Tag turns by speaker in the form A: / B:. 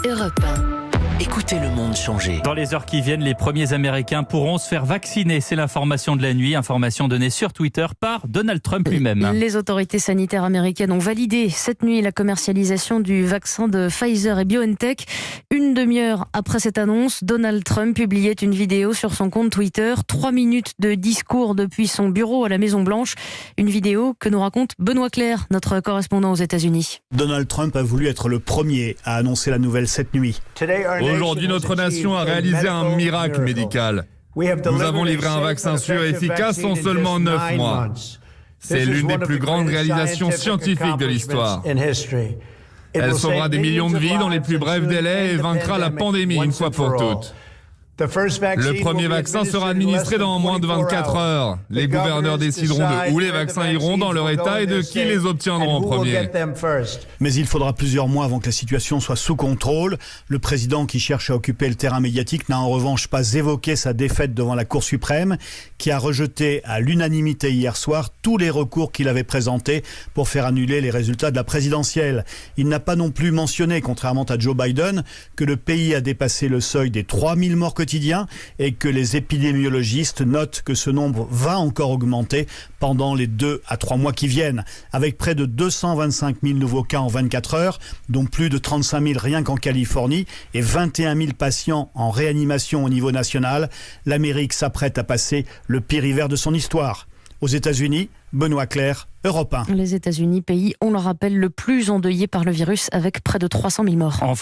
A: Europe 1. Écoutez le monde changer.
B: Dans les heures qui viennent, les premiers Américains pourront se faire vacciner. C'est l'information de la nuit, information donnée sur Twitter par Donald Trump lui-même.
C: Les autorités sanitaires américaines ont validé cette nuit la commercialisation du vaccin de Pfizer et BioNTech. Une demi-heure après cette annonce, Donald Trump publiait une vidéo sur son compte Twitter. 3 minutes de discours depuis son bureau à la Maison-Blanche. Une vidéo que nous raconte Benoît Clair, notre correspondant aux États-Unis.
D: Donald Trump a voulu être le premier à annoncer la nouvelle cette nuit.
E: Aujourd'hui, notre nation a réalisé un miracle médical. Nous avons livré un vaccin sûr et efficace en seulement 9 mois. C'est l'une des plus grandes réalisations scientifiques de l'histoire. Elle sauvera des millions de vies dans les plus brefs délais et vaincra la pandémie une fois pour toutes. Le premier vaccin sera administré dans moins de 24 heures. Les gouverneurs décideront de où les vaccins iront dans leur État et de qui les obtiendront en premier.
D: Mais il faudra plusieurs mois avant que la situation soit sous contrôle. Le président, qui cherche à occuper le terrain médiatique, n'a en revanche pas évoqué sa défaite devant la Cour suprême, qui a rejeté à l'unanimité hier soir tous les recours qu'il avait présentés pour faire annuler les résultats de la présidentielle. Il n'a pas non plus mentionné, contrairement à Joe Biden, que le pays a dépassé le seuil des 3000 morts quotidiens et que les épidémiologistes notent que ce nombre va encore augmenter pendant les 2 à 3 mois qui viennent. Avec près de 225 000 nouveaux cas en 24 heures, dont plus de 35 000 rien qu'en Californie et 21 000 patients en réanimation au niveau national, l'Amérique s'apprête à passer le pire hiver de son histoire. Aux États-Unis, Benoît Clair, Europe 1.
C: Les États-Unis, pays, on le rappelle, le plus endeuillé par le virus avec près de 300 000 morts.